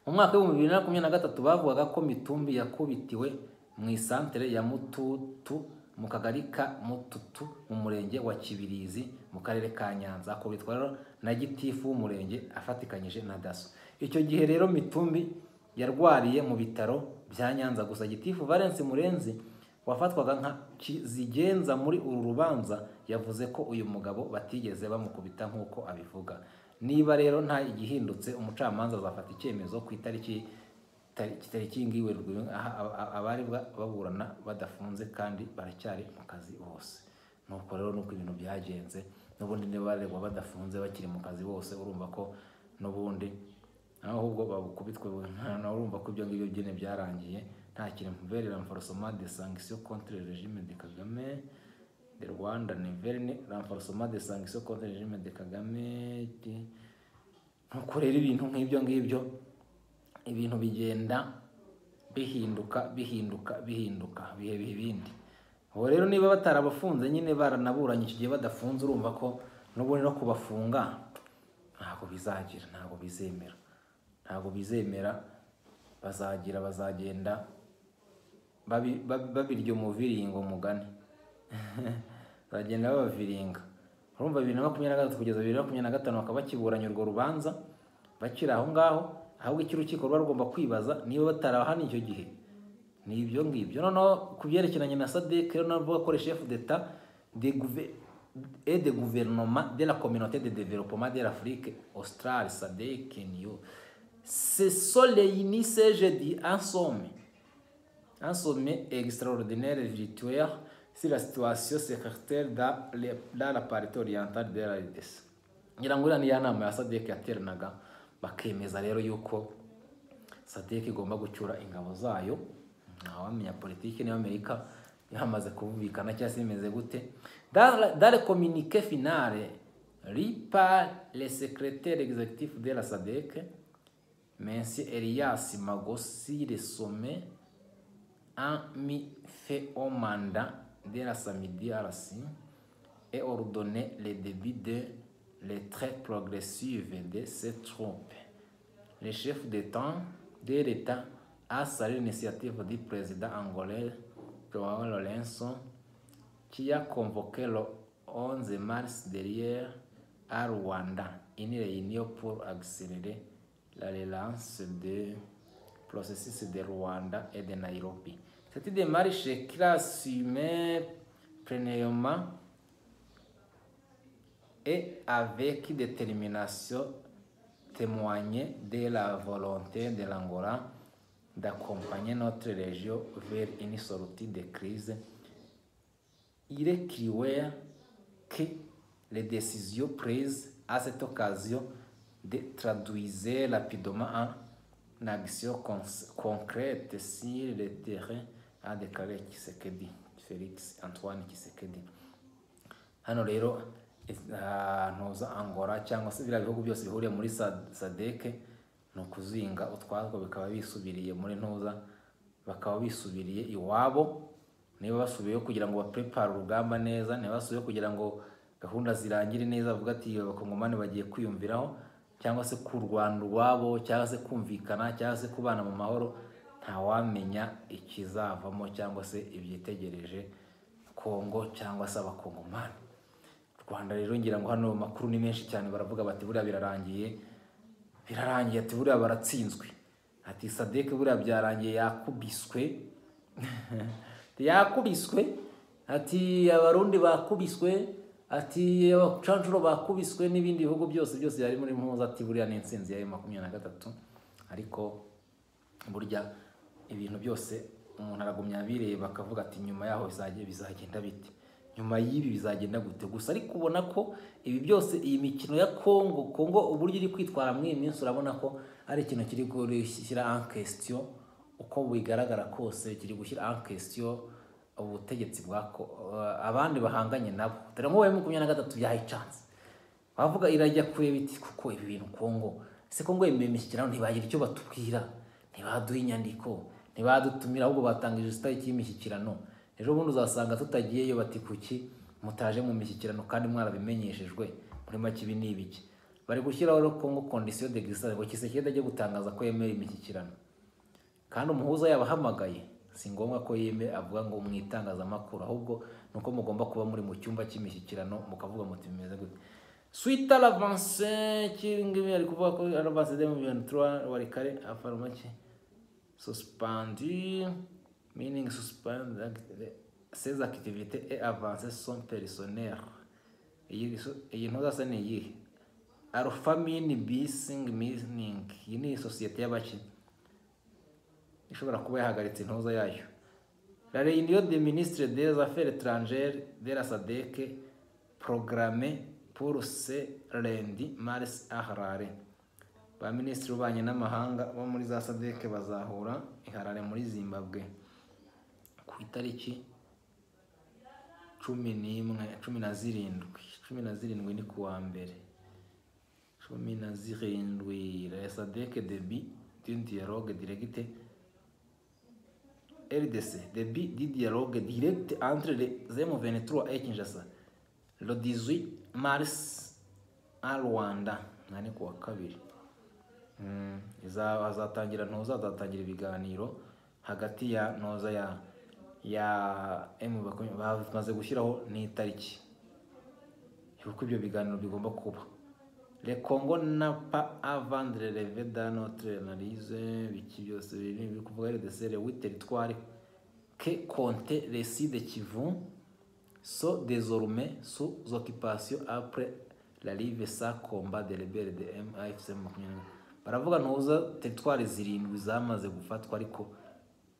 Speaker 1: mu mwaka wa 2023 bavugaga ko Mitumbi yakubitiwe mu isantere ya Mututu mu kagari ka Mututu mu murenge wa Kibirizi mu karere ka Nyanza, akubitwa rero na gitifu w'umurenge afatikanyije na daso. Icyo gihe rero Mitumbi yarwariye mu bitaro bya Nyanza gusa. Gitifu Valens Murenzi wafatwaga nka zigenza muri uru rubanza yavuze ko uyu mugabo batigeze bamukubita nk'uko abivuga. Niba rero nta igihindutse, umucamanza azafata icyemezo ku itariki Werurwe abari baburana badafunze kandi baracyari mu kazi bose. Nuko rero nuko ibintu byagenze, n'ubundi niba baregwa badafunze bakiri mu kazi bose, urumva ko n'ubundi ahubwo babukubitwe, urumva ko ibyo ngibyo byene byarangiye. Nta kintu nouvelle renforcement des sanctions contre le régime de Kagame de Rwanda, nouvelle renforcement des sanctions contre le régime de Kagame. Nuko rero ibintu nk'ibyo ngibyo, ibintu bigenda bihinduka bihe ibindi. Ubu rero niba batarabafunze nyine baranaburanye icyo gihe badafunze, urumva ko n'ubundi no kubafunga ntabwo bizagira, ntabwo bizemera, bazagenda babirya umuviringo mugani bazagenda babaviringa. Urumva 2023 kugeza 2025 bakaba bakiburanya urwo rubanza bakiri aho ngaho, ahubwo icyo urukiko ruba rugomba kwibaza niba batarahana icyo gihe ni ibyo ngibyo. Noneho ku byerekeranye na SADC rero navuga ko chef d'état et de gouvernement de la communauté de développement de l'Afrique australe SADC se sont réunis jeudi en sommet extraordinaire virtuel sur la situation sécuritaire dans la partie orientale de la RDC. Ngira ngo ni ya nama ya SADC yateranaga bakemeza rero yuko SADC igomba gucyura ingabo zayo. Ntawamenya politiki niyo Amerika yamaze kuvubikana cyangwa se imeze gute. Dans le communiqué final lu par le secrétaire exécutif de la SADC, Monsieur Elias Magossi, le sommet a mis fait au mandat de la samedi RC et ordonné le début de retraite progressive de ces troupes. Le chef d'État de l'État a salué l'initiative du président angolais João Lourenço, qui a convoqué le 11 mars derrière à Rwanda une réunion pour accélérer la relance du processus de Rwanda et de Nairobi. Cette démarche qui assumée pleinement et avec détermination témoignait de la volonté de l'Angola d'accompagner notre région vers une sortie de crise. Il est clair que les décisions prises à cette occasion de traduire rapidement en action concrète sur le terrain, a déclaré Tshisekedi, Félix Antoine Tshisekedi. Hano rero ntuza Angola cyangwa se biriya bihugu byose bihuriye muri SADC ni ukuzinga utwazwa bikaba bisubiriye muri ntuza, bakaba bisubiriye iwabo. Niba basubiyeyo kugira ngo baprepare urugamba neza, niba basubiyeyo kugira ngo gahunda zirangire neza, avuga ati abakongomani bagiye kwiyumviraho cyangwa se ku Rwanda rwabo cyangwa se kumvikana cyangwa se kubana mu mahoro, ntawamenya ikizavamo cyangwa se ibyitegereje Kongo cyangwa se abakongomani. Rwanda rero ngira ngo hano makuru ni menshi cyane, baravuga bati buriya birarangiye, ati buriya baratsinzwe, ati SADC buriya byarangiye, yakubiswe yakubiswe, ati abarundi bakubiswe, ati abacanjuro bakubiswe, n'ibindi bihugu byose byari muri mpuza, ati buriya ni intsinzi ya 23. Ariko burya ibintu byose umuntu aragumya bireba akavuga ati nyuma yaho bizagenda bite, nyuma y'ibi bizagenda gute. Gusa ariko ubona ko ibi byose, iyi mikino ya Kongo uburyo iri kwitwara muri iyi minsi, urabona ko ari ikintu kiri gushyira en question, uko bigaragara kose kiri gushyira en question ubutegetsi abandi bahanganye nabo. Dore ngo M23 byahaye chance, bavuga irajya kureba iti kuko ibi bintu Kongo, ese Kongo yemeye imishyikirano ntibagira icyo batubwira, ntibaduha inyandiko, ntibadutumira, ahubwo batangije sitari y'imishyikirano. Ejo bundi uzasanga tutagiyeyo bati kuki mutaje mu mishyikirano kandi mwarabimenyeshejwe. Muri make ibi ni ibiki bari gushyiraho Kongo condition de glissade, ngo Kisekedi ajye gutangaza ko yemera imishyikirano kandi umuhuza yabahamagaye. Si ngombwa ko avuga ngo mwitangazamakuru, ahubwo nuko mugomba kuba muri mu cyumba cy'imishyikirano mukavuga muti bimeze gute. Suite à l'avancée kingi ari kuvuga ko l'avancée de M23 Walikale afarumaki suspendu, meaning suspend ses activités et avancer son personnel. Iyi ntuzasa ni iyihe? Alpha Mini Bising Mining, iyi ni sosiyete y'abaki ishobora kuba yahagaritse intuza yayo. La réunion des ministres des affaires étrangères de la SADC programmée pour ce lundi mars à Harare. Ba ministre b'ububanyi n'amahanga bo muri za SADC bazahura i Harare muri Zimbabwe ku itariki 17 ni kuwa mbere. 17 la SADC début d'un dialogue direct RDC, début du dialogue direct entre les M23 et Kinshasa le 18 mars à Rwanda. Nani kuwa kabiri azatangira ibiganiro hagati ya ntoza ya bamaze gushyiraho n'itariki yuko ibyo biganiro bigomba kuba. Le Congo n'a pas à vendre relevé dans notre analyse biki byose biri kuvuga RDC le 8 territoires que comptait les Sud Kivu sont désormais sous occupation après l'arrivée sans combat de rebelles de MAFC. Baravuga ntuza territoire zirindwi zamaze gufatwa, ariko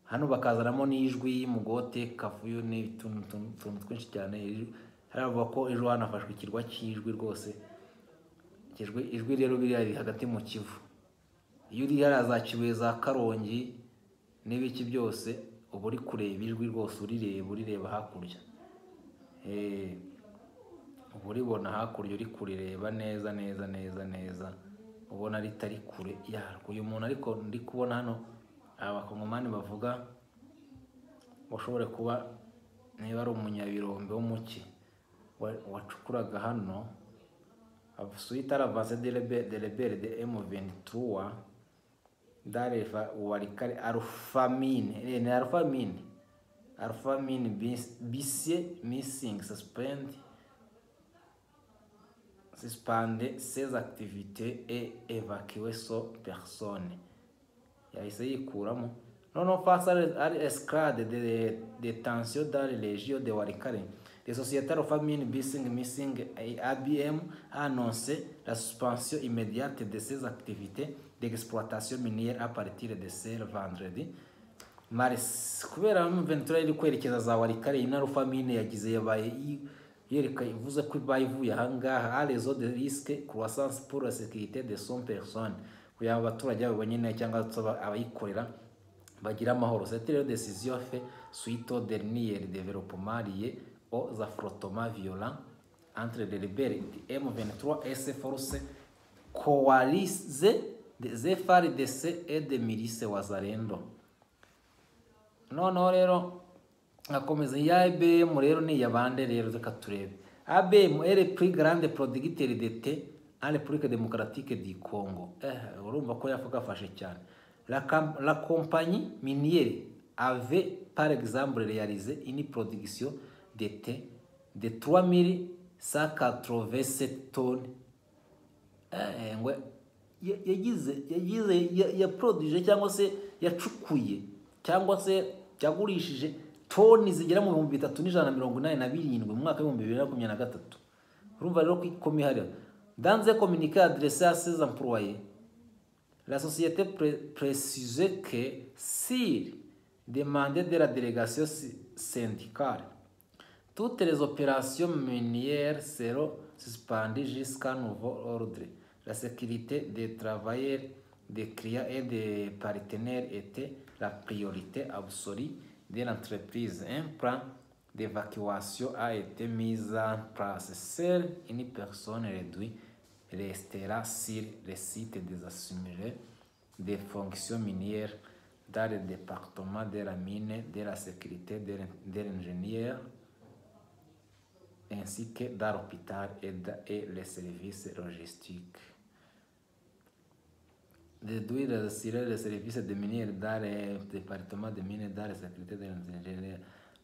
Speaker 1: hano bakazanamo n'ijwi Mugote Kavuyo n'utuntu twinshi cyane. Haravuga ko ejo hanafashwe ikirwa cy'ijwi rwose. Ijwi rero biri hagati mu Kivu, iyo uri haraza Kibuye za Karongi n'ibiki byose uba uri kureba ijwi rwose, urireba hakurya, uba uribona hakurya, uri kurireba neza ubona ritari kure yarwo. Uyu muntu ariko ndi kubona hano abakongomani bavuga bashobore kuba niba ari umunyabirombe w'umuki wacukuraga hano. Suite à l'avancée des rebelles de M23 dans les Walikale, Alpha Mine Bissie Missing suspendre ses activités et évacuer son personne. Yahise yikuramo. Non, face à l'escalade de tensions dans les régions de Walikale, les sociétés Alpha Mine Missing et ABM a annoncé la suspension immédiate de ses activités d'exploitation minière à partir de ce vendredi. Mars kubera M23 iri kwerekeza za Walikale, ina Alpha Mine yagize yabaye yereka ivuze ko bayivuye ahangaha à réseau de risque croissance pour la sécurité de son personne, kuya abaturage babo nyine cyangwa abayikorera bagira amahoro. Cette décision fait suite au dernier développement lié aux affrontements violents entre les rebelles de M23 et ses forces coalisées des FARDC et des milices Wazalendo. Noneho rero akomeza ya ABM rero ni yabande rero reka turebe. ABM est le plus grand producteur de thé en République démocratique du Congo. Urumva ko yafashe cyane. La compagnie minière avait par exemple réalisé une production de thé de 3187 tonnes. Yaproduce cyangwa se yacukuye cyangwa se yagurishije toni zigera mu 3187 mu mwaka wa 2023. Urumva rero ko ikomeye hariya. Dans un communiqué adressé à ses employés, la société précisait que s'il demandait de la délégation syndicale, toutes les opérations minières seront suspendues jusqu'à nouveau ordre. La sécurité des travailleurs des clients et des partenaires était la priorité absolue de l'entreprise. Un plan d'évacuation a été mis en place. Seule une personne réduite restera sur le site des assurés des fonctions minières dans le département de la mine, de la sécurité de l'ingénieur, ainsi que dans l'hôpital et les services logistiques. Réduire les services de minières dans le département de mine, dans la sécurité de l'ingénieur.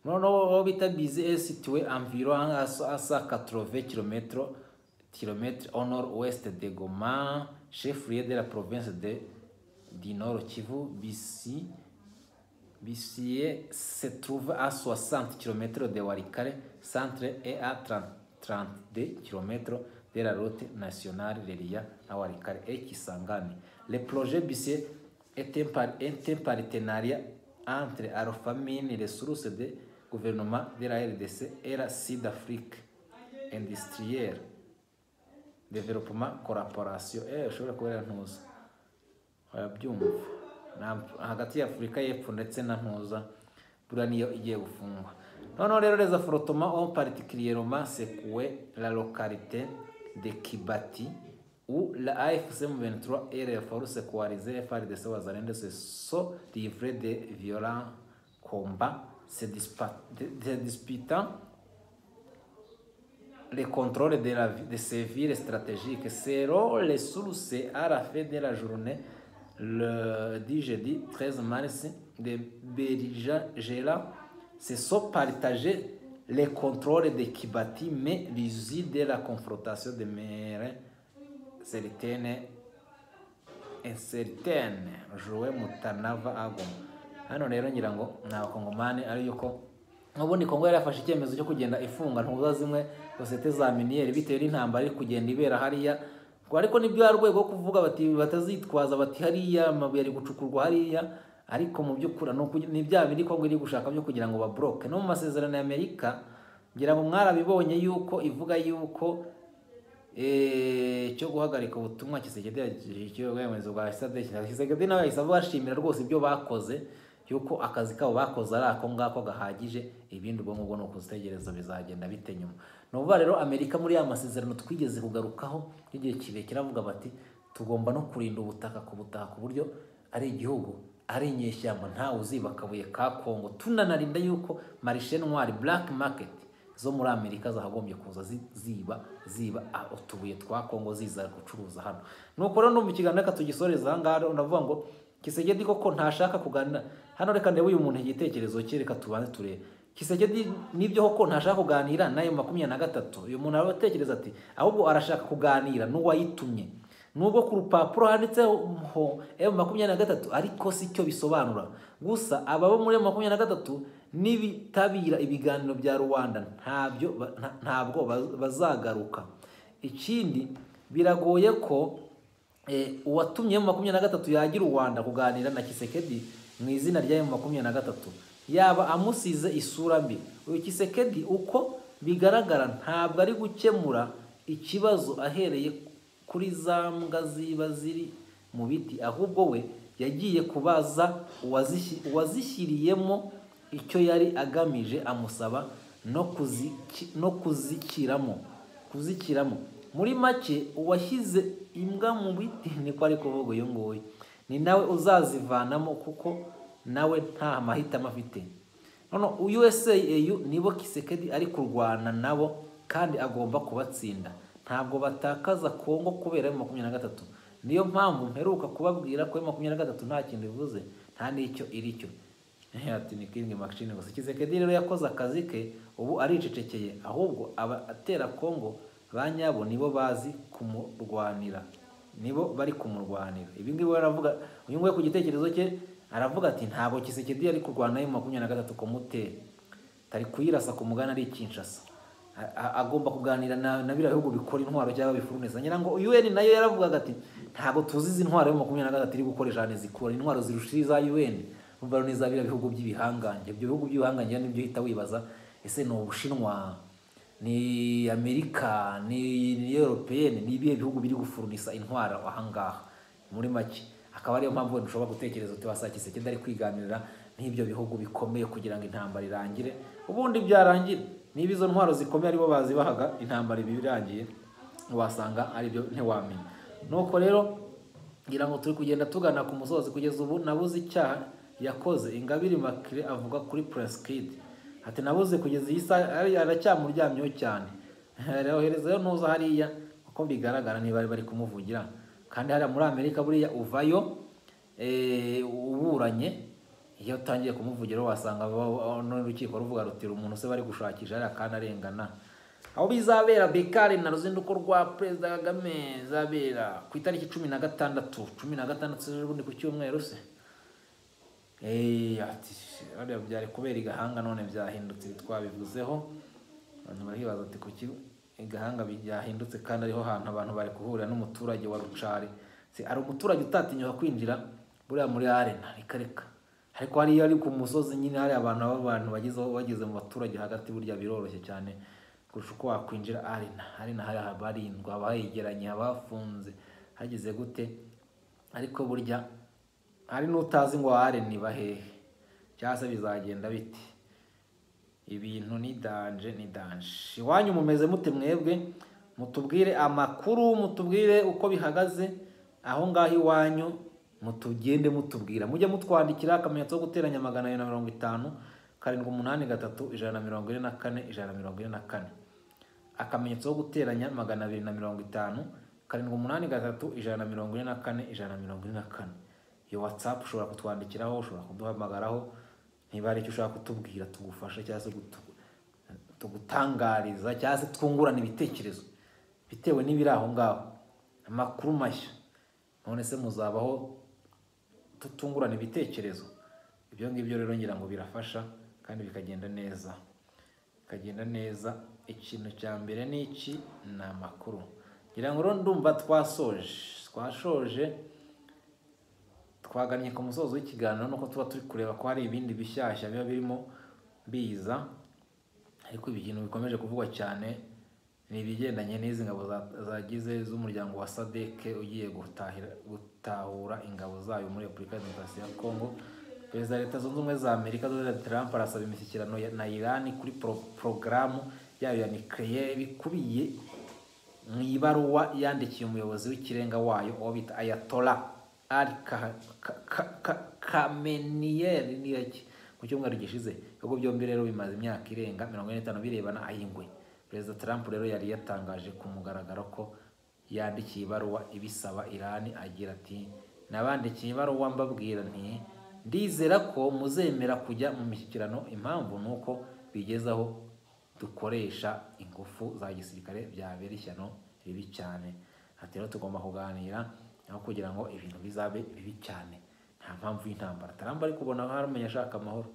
Speaker 1: Non, Bitabizi est situé environ à 180 km au nord-ouest de Goma, chef-lieu de la province du Nord Kivu. Bissié se trouve à 60 km de Walikale centre et à 32 km de la route nationale reliant à Walikale et Kisangani. Le projet Bissié est un partenariat entre Alphamine, les sources de gouvernement de la RDC et la Sud-Afrique Industrielle Development Corporation. Ushobora kubera ntuza wabyumva hagati ya Afurika y'Epfo ndetse na ntuza buriya niyo igiye gufungwa. Noneho rero les affrontements ont particulièrement secoué la localité de Kibati où la AFC M23 et les forces coalisées FARDC Wazalendo se sont livrés de violents combats se disputant le contrôle de ces villes stratégiques. Selon les sources, à la fin de la journée, le jeudi 13 mars, de Berijela se sont partagés les contrôles de Kibati, mais l'issue de la confrontation demeure incertaine. Joué Mutanava Agoma. Hano rero ngira ngo n'abakongomani ari yuko ubundi Kongo yarafashe icyemezo cyo kugenda ifunga ntuza zimwe sosiyete za miniere bitewe n'intambara iri kugenda ibera hariya, ariko nibyo ya rwego kuvuga bati batazitwaza bati hariya amabuye ari gucukurwa hariya, ariko mu by'ukuri ni bya bindi Kongo iri gushaka byo kugira ngo babloke. No mu masezerano ya Amerika ngira ngo mwarabibonye yuko ivuga yuko cyo guhagarika ubutumwa Kisekedi cyo bwemezo bwa Kisekedi nawe isaba bashimira rwose ibyo bakoze, yuko akazi kabo bakoze ari ako ngako gahagije, ibindi ubwo ngubwo no kuzitegereza bizagenda bite nyuma. Nuvuga rero Amerika muri ya masezerano twigeze kugarukaho igihe kirekire avuga bati tugomba no kurinda ubutaka ku buryo ari igihugu ari inyeshyamba nta uziba kabuye ka Kongo, tunanarinda yuko marishe noire black market zo muri Amerika zahagombye kuza ziba utubuye twa Kongo ziza gucuruza hano. Nuko rero no mu kiganiro katugisoreza ngaho ndavuga ngo Kisekedi koko ntashaka kuganira hano. Reka ndebe uyu muntu igitekerezo cye, reka tubanze turebe Kisekedi nibyo koko ntashaka kuganira nayo 23. Uyu muntu aratekereza ati ahubwo arashaka kuganira n'uwayitumye, nubwo ku rupapuro handitseho M23 ariko si cyo bisobanura. Gusa ababo muri M23 nibitabira ibiganiro bya Rwanda ntabwo bazagaruka. Ikindi biragoye ko uwatumye M23 yagira Rwanda kuganira na Kisekedi mu izina rya M23 yaba amusize isura mbi. Uyu Kisekedi uko bigaragara ntabwo ari gukemura ikibazo ahereye kuri za mbwa ziba ziri mu biti, ahubwo we yagiye kubaza uwazishyiriyemo icyo yari agamije, amusaba no kuzikiramo. Muri make uwashyize imbwa mu biti niko ari kuvuga uyu nguyu ni nawe uzazivanamo kuko nawe nta mahitamo afite. None USA nibo Kisekedi ari kurwana nabo kandi agomba kubatsinda. Ntabwo batakaza Kongo kubera M23. Niyo mpamvu mperuka kubabwira ko M23 nta kintu bivuze, nta n'icyo iricyo. Ati ni King Machine gusa. Kisekedi rero yakoze akazi ke, ubu aricecekeye, ahubwo abatera Kongo banyabo nibo bazi kumurwanira, nibo bari kumurwanira. Ibi ngibi baravuga uyu nguye ku gitekerezo cye aravuga ati ntabwo Kisekedi ari kurwana M23 kumutera, tari kuyirasa ku mugana ari Kinshasa. Agomba kuganira na bira bihugu bikora intwaro cyangwa bifuruneza. Ngira ngo UN nayo yaravugaga ati ntabwo tuzizi intwaro M23 iri gukoresha zikora intwaro zirushiriza UN, umva neza bira bihugu by'ibihanganje. Ibyo bihugu by'ibihanganje nibyo hita wibaza ese no Ubushinwa, ni Amerika, ni European, ni ibihe bihugu biri gufurunisa intwaro ahangaha. Muri make akaba ariyo mpamvu wenda ushobora gutekereza uti wasa Kisekedi ari kwiganirira n'ibyo bihugu bikomeye kugira ngo intambara irangire, ubundi byarangira niba izo ntwaro zikomeye aribo bazibahaga intambara ibi birangiye wasanga aribyo ntiwamenya. Nuko rero ngira ngo turi kugenda tugana ku musozi. Kugeza ubu nabuze icyaha yakoze. Ingabire Immaculée avuga kuri Prince Kid ati nabuze kugeza iyi saha aracyamuryamyeho cyane, yoherezayo ntuza hariya kuko bigaragara niba bari kumuvugira, kandi hariya muri Amerika buriya uvayo uburanye iyo utangiye kumuvugira wasanga n'urukiko ruvuga rutira umuntu se bari gushakisha hariya kandi arengana. Aho bizabera Bekari na ruzinduko rwa Perezida Kagame zabera ku itariki 16 ubundi ku cyumweru se ati byari kubera i Gahanga none byahindutse twabivuzeho. Abantu baribaza ati kuki i Gahanga byahindutse kandi ariho hantu abantu bari kuhurira n'umuturage wa Rucari. Ari umuturage utatinyuka kwinjira buriya muri arena ikareka, ariko hariyo ari ku musozi nyine hari abantu bageze mu baturage hagati, burya biroroshye cyane kurusha uko wakwinjira arena hari abarindwa abayegeranye abafunze hagize gute, ariko burya hari n'utazi ngo arena iba hehe cyangwa se bizagenda biti. Ibintu ni danje. Iwanyu mumeze mute mwebwe? Mutubwire amakuru, mutubwire uko bihagaze aho ngaho iwanyu, mutugende mutubwira. Mujye mutwandikira akamenyetso ko guteranya 250 783 144 144, akamenyetso ko guteranya 250 783 144 144. Iyo WhatsApp ushobora kutwandikiraho, ushobora kuduhamagaraho niba ari icyo ushaka kutubwira tugufasha cyangwa se tugutangariza cyangwa se twungurana ibitekerezo bitewe n'ibiri aho ngaho, amakuru mashya. None se muzabaho tutungurana ibitekerezo? Ibyo ngibyo rero ngira ngo birafasha kandi bikagenda neza. Ikintu cya mbere ni iki? Ni amakuru. Ngira ngo ndumva twashoje twagannye ku musozo w'ikiganiro, nuko tuba turi kureba ko hari ibindi bishyashya biba birimo biza. Ariko ibintu bikomeje kuvugwa cyane ni ibigendanye n'izi ngabo zagize z'umuryango wa SADC ugiye gutahura ingabo zayo muri Repubulika ya Demokarasi ya Kongo. Perezida wa Leta Zunze Ubumwe za Amerika Donald Trump arasaba imishyikirano na Iran kuri porogaramu yayo ya nucleaire bikubiye mu ibaruwa yandikiye umuyobozi w'ikirenga wayo uwo bita Ayatollah Ali Khamenei niyaki mu cyumweru gishize. Ibihugu byombi rero bimaze imyaka irenga 45 birebana ayingwe. Perezida Trump rero yari yatangaje ku mugaragaro ko yandikiye ibaruwa ibisaba Iran, agira ati nabandikiye ibaruwa mbabwira nti ndizera ko muzemera kujya mu mishyikirano, impamvu nuko bigezaho dukoresha ingufu za gisirikare byabera ishyano ribi cyane. Ati rero tugomba kuganira aho kugira ngo ibintu bizabe bibi cyane, nta mpamvu y'intambara. Trump ari kubona harumenya ashaka amahoro,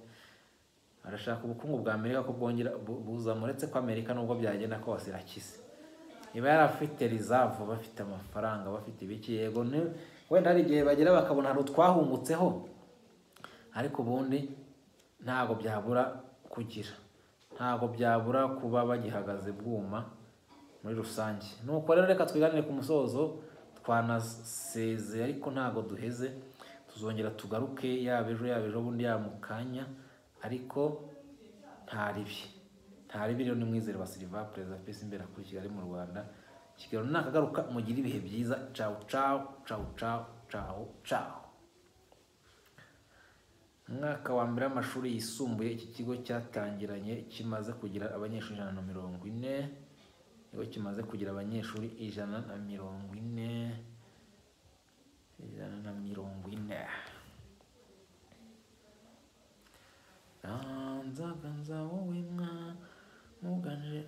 Speaker 1: arashaka ubukungu bwa Amerika ko bwongera buza, muretse ko Amerika nubwo byagenda kose irakize. Iba yarafite reserve, bafite amafaranga, bafite ibiki, yego wenda hari igihe bagera bakabona hari twahungutseho, ariko ubundi ntago byabura kugira, ntago byabura kuba bagihagaze bwuma muri rusange. Nuko rero reka twiganire ku musozo, twanaseze ariko ntago duheze, tuzongera tugaruke yaba ejo bundi mukanya, ariko ntaribi rero ni Mwizerwa Silva, Perezida Peace imbere kuri Kigali mu Rwanda. Kigali nakagaruka, mugira ibihe byiza. Ciao. Mwaka wa mbere w'amashuri yisumbuye iki kigo cyatangiranye kimaze kugira abanyeshuri 140. Ikigo kimaze kugira abanyeshuri 140. Ganza wowe mwa muganje